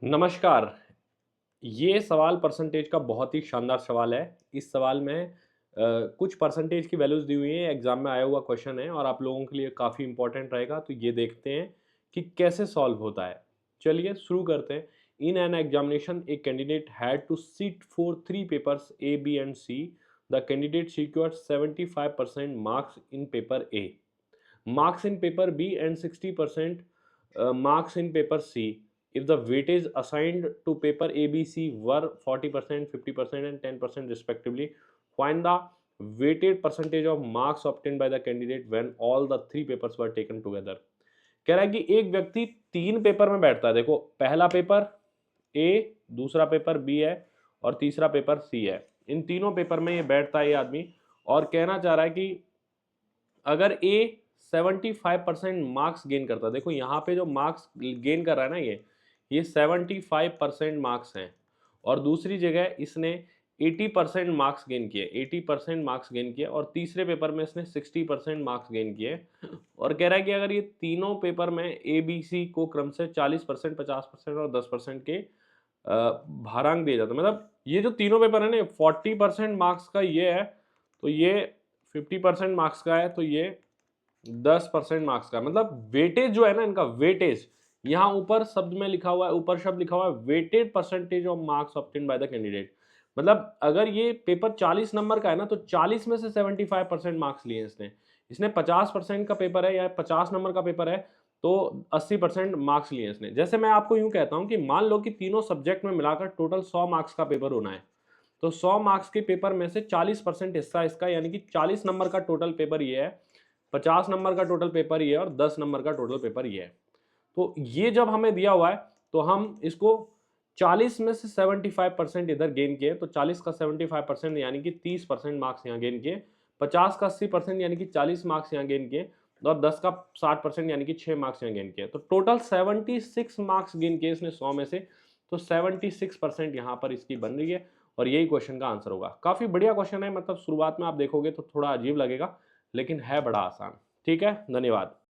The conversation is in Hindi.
नमस्कार। ये सवाल परसेंटेज का बहुत ही शानदार सवाल है। इस सवाल में कुछ परसेंटेज की वैल्यूज़ दी हुई हैं, एग्ज़ाम में आया हुआ क्वेश्चन है और आप लोगों के लिए काफ़ी इम्पोर्टेंट रहेगा, तो ये देखते हैं कि कैसे सॉल्व होता है। चलिए शुरू करते हैं। In an examination a candidate had to sit for 3 papers A, B and C. The candidate secured 75% marks in paper A, marks in paper B and 60% marks in paper C. If the weightage assigned to paper A, B, C were 40%, 50% and 10% respectively, find the weighted percentage of marks obtained by the candidate when all the three papers were taken together. कह रहा है कि एक व्यक्ति 3 पेपर में बैठता है। देखो, पहला पेपर A, दूसरा पेपर B है और तीसरा पेपर C है। इन तीनों पेपर में ये बैठता है ये आदमी और कहना चाह रहा है कि अगर ए 75% मार्क्स गेन करता है। देखो यहाँ पे जो मार्क्स गेन कर रहा है ना, ये 75% मार्क्स हैं और दूसरी जगह इसने 80% मार्क्स गेन किए, 80% मार्क्स गेन किए और तीसरे पेपर में इसने 60% मार्क्स गेन किए और कह रहा है कि अगर ये तीनों पेपर में ए बी सी को क्रम से 40%, 50% और 10% के भारांक दिए जाते हैं। मतलब ये जो तीनों पेपर है ना, 40% मार्क्स का ये है, तो ये 50% मार्क्स का है, तो ये 10% मार्क्स का। मतलब वेटेज जो है ना, इनका वेटेज यहाँ ऊपर शब्द में लिखा हुआ है, ऊपर शब्द लिखा हुआ है weighted percentage of marks obtained by the candidate. मतलब अगर ये पेपर 40 नंबर का है ना, तो 40 में से 75% मार्क्स लिए इसने। इसने 50% का पेपर है या 50 नंबर का पेपर है, तो 80% मार्क्स लिए इसने। जैसे मैं आपको यूं कहता हूं कि मान लो कि तीनों सब्जेक्ट में मिलाकर टोटल 100 मार्क्स का पेपर होना है, तो 100 मार्क्स के पेपर में से 40% हिस्सा इसका, यानी कि 40 नंबर का टोटल पेपर ये है, 50 नंबर का टोटल पेपर ये है और 10 नंबर का टोटल पेपर ये है। तो ये जब हमें दिया हुआ है तो हम इसको 40 में से 75% इधर गेन किए, तो 40 का 75% यानी कि 30% मार्क्स यहाँ गेन किए, 50 का 80% यानी कि 40 मार्क्स यहाँ गेन किए और 10 का 60% यानी कि 6 मार्क्स यहाँ गेन किए। तो टोटल 76 मार्क्स गेन किए इसने 100 में से, तो 76% यहाँ पर इसकी बन रही है और यही क्वेश्चन का आंसर होगा। काफी बढ़िया क्वेश्चन है। मतलब शुरुआत में आप देखोगे तो थोड़ा अजीब लगेगा, लेकिन है बड़ा आसान। ठीक है, धन्यवाद।